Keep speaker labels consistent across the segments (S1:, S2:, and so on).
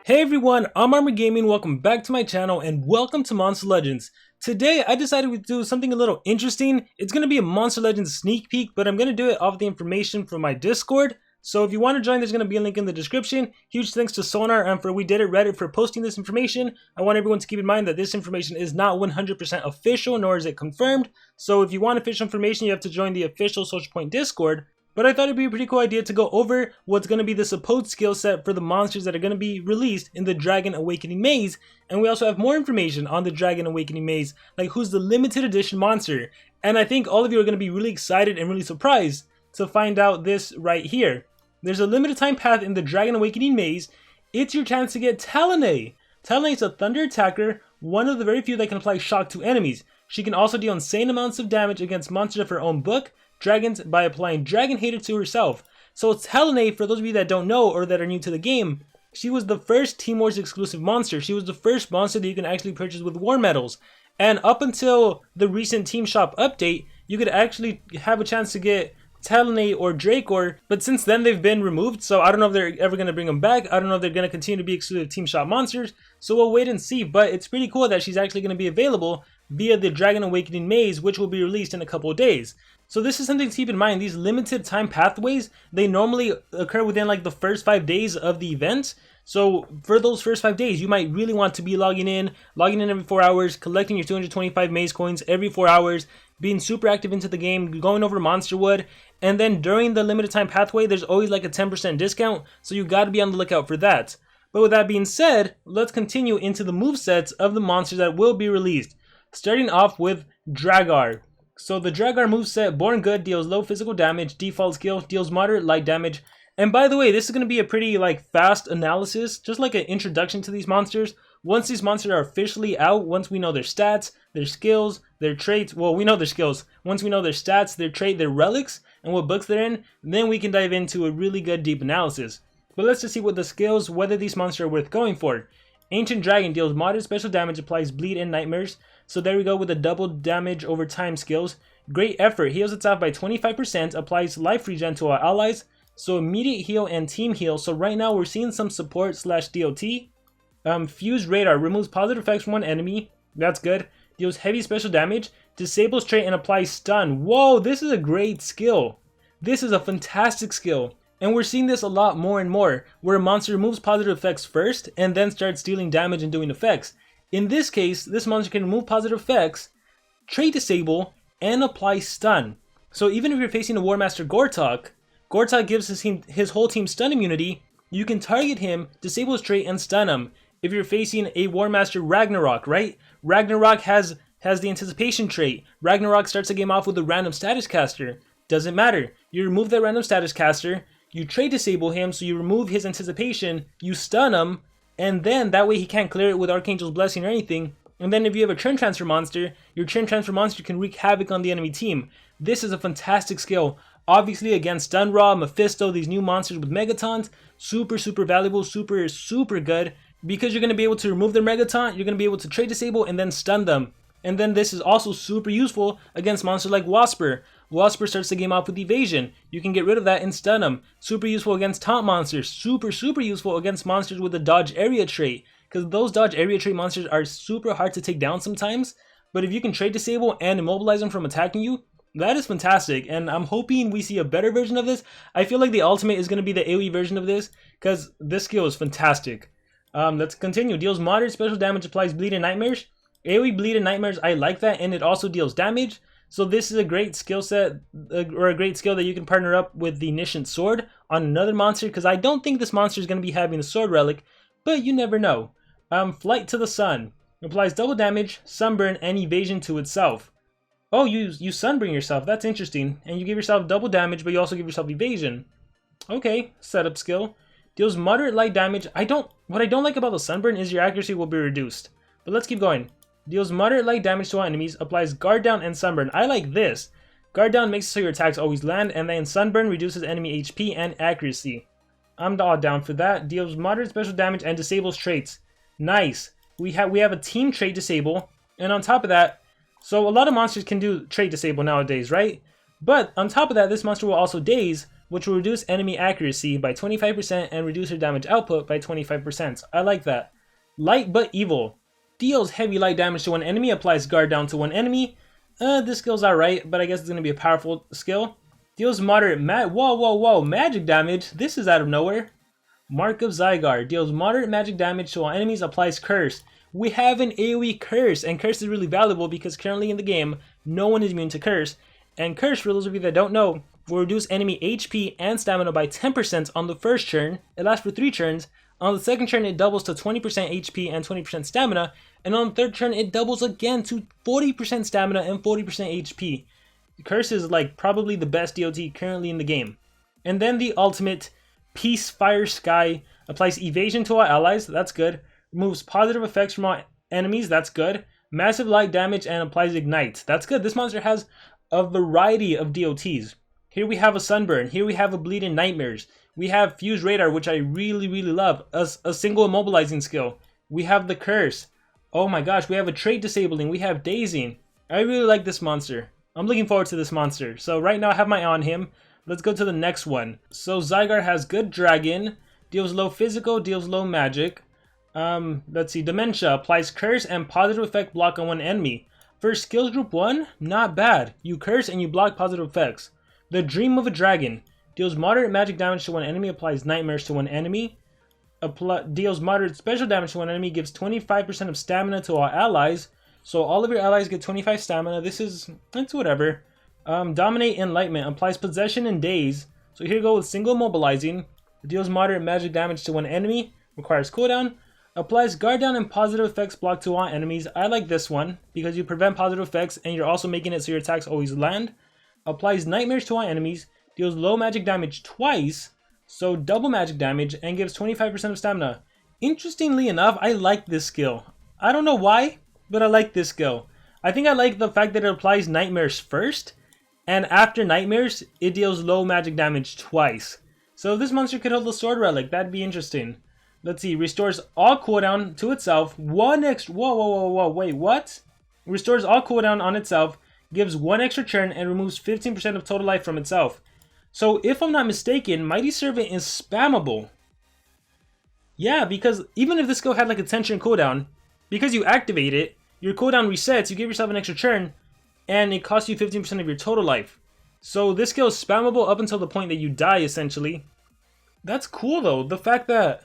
S1: Hey everyone, I'm Armor Gaming, welcome back to my channel and welcome to Monster Legends. Today I decided to do something a little interesting. It's going to be a Monster Legends sneak peek, but I'm going to do it off the information from my Discord. So if you want to join, there's going to be a link in the description. Huge thanks to Sonar and for We Did It Reddit for posting this information. I want everyone to keep in mind that this information is not 100% official, nor is it confirmed. So if you want official information, you have to join the official Social Point Discord. But I thought it'd be a pretty cool idea to go over what's going to be the supposed skill set for the monsters that are going to be released in the Dragon Awakening Maze. And we also have more information on the Dragon Awakening Maze, like who's the limited edition monster. And I think all of you are going to be really excited and really surprised to find out this right here. There's a limited time path in the Dragon Awakening Maze. It's your chance to get Talonay. Talonay is a thunder attacker, one of the very few that can apply shock to enemies. She can also deal insane amounts of damage against monsters of her own book, dragons, by applying Dragon Hater to herself. So Talonay, for those of you that don't know or that are new to the game, she was the first Team Wars exclusive monster. She was the first monster that you can actually purchase with war medals. And up until the recent Team Shop update, you could actually have a chance to get Talonay or Draghar, but since then they've been removed, so I don't know if they're ever going to bring them back. I don't know if they're going to continue to be exclusive Team Shop monsters, so we'll wait and see. But it's pretty cool that she's actually going to be available via the Dragon Awakening Maze, which will be released in a couple of days. So this is something to keep in mind. These limited time pathways, they normally occur within like the first 5 days of the event. So for those first 5 days, you might really want to be logging in every 4 hours, collecting your 225 maze coins every 4 hours, being super active into the game, going over Monsterwood, and then during the limited time pathway, there's always like a 10% discount, so you gotta be on the lookout for that. But with that being said, let's continue into the movesets of the monsters that will be released. Starting off with Draghar. So the Draghar moveset, Born Good, deals low physical damage, default skill, deals moderate light damage. And by the way, this is going to be a pretty fast analysis, just like an introduction to these monsters. Once these monsters are officially out, once we know their stats, their skills, their traits, well, we know their skills. Once we know their stats, their trait, their relics, and what books they're in, then we can dive into a really good deep analysis. But let's just see what the skills, whether these monsters are worth going for. Ancient Dragon deals moderate special damage, applies bleed and nightmares. So there we go with the double damage over time skills. Great Effort heals itself by 25%, applies life regen to our allies. So immediate heal and team heal. So right now we're seeing some support / DOT. Fuse Radar removes positive effects from one enemy. That's good. Deals heavy special damage. Disables trait and applies stun. Whoa, this is a great skill. This is a fantastic skill. And we're seeing this a lot more and more, where a monster removes positive effects first and then starts dealing damage and doing effects. In this case, this monster can remove positive effects, trait disable, and apply stun. So even if you're facing a War Master Gortok, Gortok gives his whole team stun immunity. You can target him, disable his trait, and stun him. If you're facing a War Master Ragnarok, right? Ragnarok has the anticipation trait. Ragnarok starts the game off with a random status caster. Doesn't matter. You remove that random status caster, you trait disable him, so you remove his anticipation, you stun him, and then that way he can't clear it with Archangel's Blessing or anything. And then if you have a turn transfer monster, your turn transfer monster can wreak havoc on the enemy team. This is a fantastic skill. Obviously against Dunraw, Mephisto, these new monsters with Megatons, super valuable, super good. Because you're going to be able to remove their Megaton, you're going to be able to trait disable and then stun them. And then this is also super useful against monsters like Wasper. Wasper starts the game off with evasion. You can get rid of that and stun them. Super useful against taunt monsters. Super useful against monsters with a dodge area trait. Because those dodge area trait monsters are super hard to take down sometimes. But if you can trait disable and immobilize them from attacking you, that is fantastic. And I'm hoping we see a better version of this. I feel like the ultimate is going to be the AoE version of this, because this skill is fantastic. Let's continue. Deals moderate special damage, applies bleed and nightmares. AoE bleed and nightmares, I like that, and it also deals damage. So this is a great skill set, or a great skill that you can partner up with the Niscent Sword on another monster, because I don't think this monster is going to be having a sword relic, but you never know. Flight to the Sun. Applies double damage, sunburn, and evasion to itself. Oh, you sunburn yourself, that's interesting. And you give yourself double damage, but you also give yourself evasion. Okay, setup skill. Deals moderate light damage. What I don't like about the sunburn is your accuracy will be reduced. But let's keep going. Deals moderate light damage to all enemies, applies guard down and sunburn. I like this. Guard down makes it so your attacks always land, and then sunburn reduces enemy HP and accuracy. I'm all down for that. Deals moderate special damage and disables traits. Nice. We have a team trait disable, and on top of that, so a lot of monsters can do trait disable nowadays, right? But on top of that, this monster will also daze, which will reduce enemy accuracy by 25% and reduce their damage output by 25%. I like that. Light but evil. Deals heavy light damage to one enemy, applies guard down to one enemy. This skill's alright, but I guess it's going to be a powerful skill. Deals moderate magic damage. This is out of nowhere. Mark of Zygarde. Deals moderate magic damage to all enemies, applies curse. We have an AoE curse, and curse is really valuable because currently in the game, no one is immune to curse. And curse, for those of you that don't know, will reduce enemy HP and stamina by 10% on the first turn. It lasts for 3 turns. On the second turn, it doubles to 20% HP and 20% stamina. And on the third turn, it doubles again to 40% stamina and 40% HP. Curse is like probably the best DOT currently in the game. And then the ultimate, Peace Fire Sky, applies evasion to all allies, that's good. Removes positive effects from all enemies, that's good. Massive light damage and applies ignite, that's good. This monster has a variety of DOTs. Here we have a Sunburn, here we have a Bleed in Nightmares. We have Fuse Radar, which I really love, a single immobilizing skill. We have the Curse. Oh my gosh, we have a trait disabling, we have Dazing. I really like this monster. I'm looking forward to this monster. So right now I have my eye on him. Let's go to the next one. So Zeighar has good dragon, deals low physical, deals low magic. Let's see, Dementia, applies curse and positive effect block on one enemy. For skills group 1, not bad. You curse and you block positive effects. The Dream of a Dragon, deals moderate magic damage to one enemy, applies nightmares to one enemy. Deals moderate special damage to one enemy, gives 25% of stamina to all allies. So all of your allies get 25 stamina. It's whatever. Dominate Enlightenment, applies possession and daze. So here we go with single mobilizing. Deals moderate magic damage to one enemy, requires cooldown. Applies guard down and positive effects block to all enemies. I like this one because you prevent positive effects and you're also making it so your attacks always land. Applies nightmares to all enemies. Deals low magic damage twice, so double magic damage, and gives 25% of stamina. Interestingly enough, I like this skill. I don't know why, but I like this skill. I think I like the fact that it applies nightmares first, and after nightmares, it deals low magic damage twice. So if this monster could hold the sword relic, that'd be interesting. Let's see, restores all cooldown to itself, one extra, wait, what? Restores all cooldown on itself, gives one extra turn, and removes 15% of total life from itself. So if I'm not mistaken, Mighty Servant is spammable. Yeah, because even if this skill had like a 10 turn cooldown, because you activate it, your cooldown resets, you give yourself an extra turn, and it costs you 15% of your total life. So this skill is spammable up until the point that you die, essentially. That's cool though, the fact that,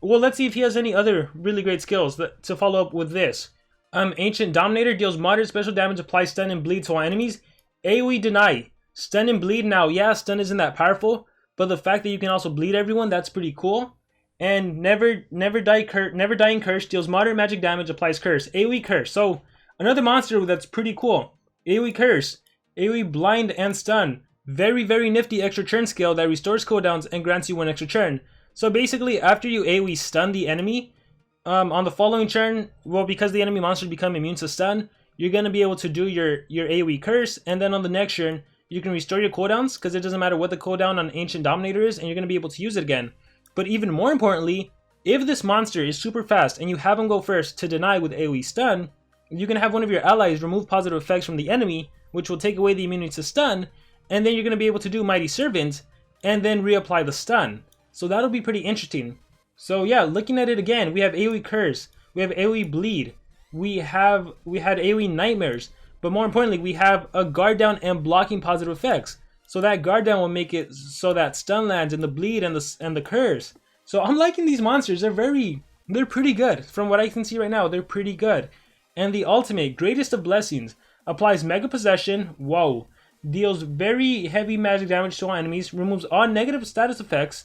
S1: well, let's see if he has any other really great skills to follow up with this. Ancient Dominator, deals moderate special damage, applies stun and bleed to all enemies. AoE deny. Stun and bleed now, yeah, stun isn't that powerful, but the fact that you can also bleed everyone, that's pretty cool. And never dying curse, deals moderate magic damage, applies curse. AoE curse, so another monster that's pretty cool. AoE curse, AoE blind and stun. Very nifty extra turn skill that restores cooldowns and grants you one extra turn. So basically, after you AoE stun the enemy, on the following turn, well, because the enemy monsters become immune to stun, you're going to be able to do your AoE curse, and then on the next turn, you can restore your cooldowns, because it doesn't matter what the cooldown on Ancient Dominator is, and you're going to be able to use it again. But even more importantly, if this monster is super fast, and you have him go first to deny with AoE stun, you can have one of your allies remove positive effects from the enemy, which will take away the immunity to stun, and then you're going to be able to do Mighty Servant, and then reapply the stun. So that'll be pretty interesting. So yeah, looking at it again, we have AoE Curse, we have AoE Bleed, we had AoE Nightmares, but more importantly, we have a guard down and blocking positive effects. So that guard down will make it so that stun lands and the bleed and the curse. So I'm liking these monsters. They're pretty good. From what I can see right now, they're pretty good. And the ultimate, Greatest of Blessings, applies Mega Possession, whoa, deals very heavy magic damage to all enemies, removes all negative status effects.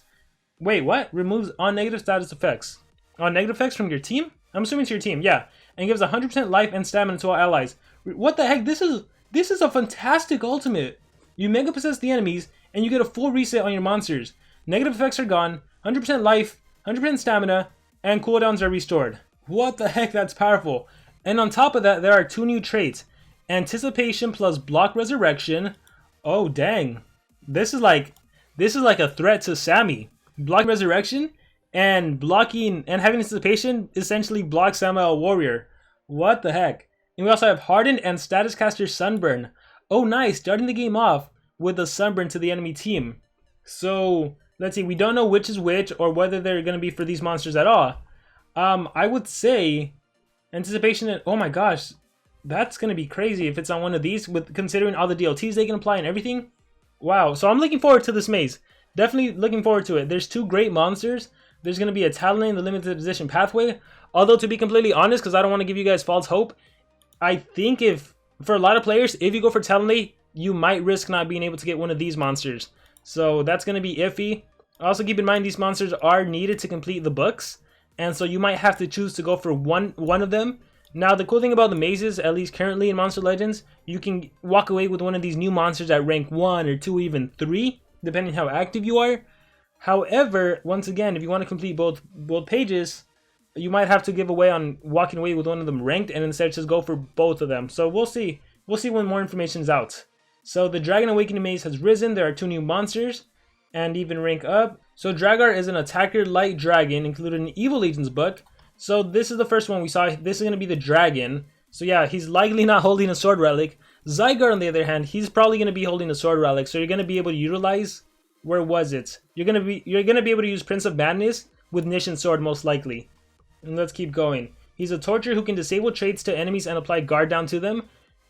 S1: Wait, what? Removes all negative status effects. All negative effects from your team? I'm assuming it's your team, yeah. And gives 100% life and stamina to all allies. What the heck? This is a fantastic ultimate. You Mega Possess the enemies, and you get a full reset on your monsters. Negative effects are gone, 100% life, 100% stamina, and cooldowns are restored. What the heck? That's powerful. And on top of that, there are 2 new traits. Anticipation plus Block Resurrection. Oh, dang. This is like a threat to Sammy. Block Resurrection and blocking and having Anticipation essentially blocks Samael Warrior. What the heck? And we also have Hardened and Status Caster Sunburn. Oh nice, starting the game off with a sunburn to the enemy team. So let's see, we don't know which is which or whether they're going to be for these monsters at all. I would say anticipation and, oh my gosh, that's going to be crazy if it's on one of these, with considering all the DLTs they can apply and everything. Wow, so I'm looking forward to this maze. Definitely looking forward to it. There's 2 great monsters. There's going to be a Talonade in the limited edition pathway. Although, to be completely honest, because I don't want to give you guys false hope, I think for a lot of players, if you go for Talonade, you might risk not being able to get one of these monsters. So that's going to be iffy. Also keep in mind these monsters are needed to complete the books, and so you might have to choose to go for one of them. Now the cool thing about the mazes, at least currently in Monster Legends, you can walk away with one of these new monsters at rank 1 or 2, even 3, depending how active you are. However, once again, if you want to complete both pages, you might have to give away on walking away with one of them ranked and instead just go for both of them. So we'll see when more information is out. So the Dragon Awakening maze has risen. There are 2 new monsters and even rank up. So Draghar is an attacker light dragon included in Evil Legion's book. So this is the first one we saw. This is going to be the dragon. So yeah, he's likely not holding a sword relic. Zygarde, on the other hand, he's probably going to be holding a sword relic. So you're going to be able to utilize, where was it? You're going to be able to use Prince of Madness with Nishin's sword most likely. And let's keep going. He's a torturer who can disable traits to enemies and apply guard down to them.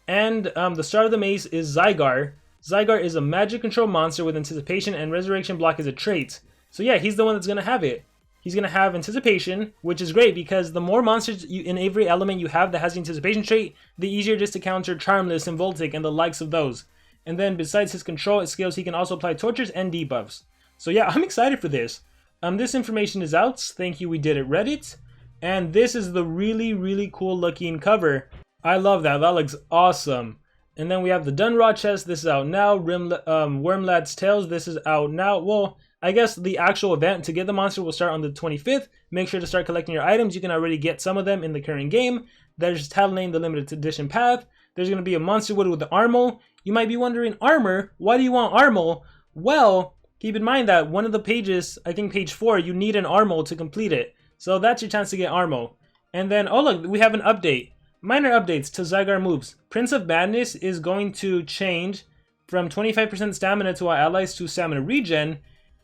S1: And the start of the maze is Zeighar. Zygarde is a magic control monster with anticipation and resurrection block as a trait. So yeah, he's the one that's going to have it. He's going to have anticipation, which is great because the more monsters in every element you have that has the anticipation trait, the easier it is to counter Charmless and Voltic and the likes of those. And then besides his control skills, he can also apply tortures and debuffs. So yeah, I'm excited for this. This information is out. Thank you, we did it, Reddit. And this is the really cool looking cover. I love that. That looks awesome. And then we have the Dunraw chest. This is out now. Wormlad's Tales. This is out now. Well, I guess the actual event to get the monster will start on the 25th. Make sure to start collecting your items. You can already get some of them in the current game. There's Talonade, the limited edition path. There's going to be a monster wood with the armor. You might be wondering, armor? Why do you want armor? Well, keep in mind that one of the pages, I think page 4, you need an armor to complete it. So that's your chance to get armor. And then, oh look, we have an update. Minor updates to Zygarde moves. Prince of Madness is going to change from 25% stamina to our allies to stamina regen.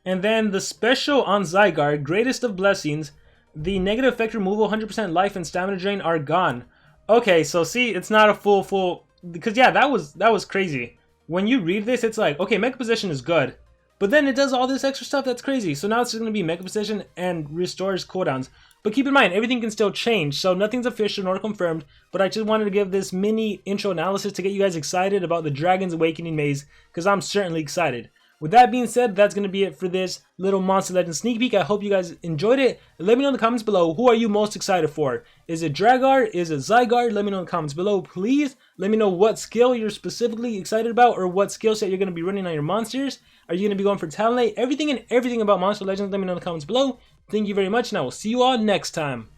S1: And then the special on Zygarde, Greatest of Blessings, the negative effect removal, 100% life and stamina drain are gone. Okay, so see, it's not a full, because yeah, that was crazy. When you read this, it's like, okay, Mega Position is good. But then it does all this extra stuff that's crazy. So now it's just going to be Mega Position and restores cooldowns. But keep in mind, everything can still change. So nothing's official nor confirmed. But I just wanted to give this mini intro analysis to get you guys excited about the Dragon's Awakening maze. Because I'm certainly excited. With that being said, that's going to be it for this little Monster Legends sneak peek. I hope you guys enjoyed it. Let me know in the comments below, who are you most excited for? Is it Draghar? Is it Zygarde? Let me know in the comments below, please. Let me know what skill you're specifically excited about, or what skill set you're going to be running on your monsters. Are you going to be going for Talonade? Everything about Monster Legends, let me know in the comments below. Thank you very much, and I will see you all next time.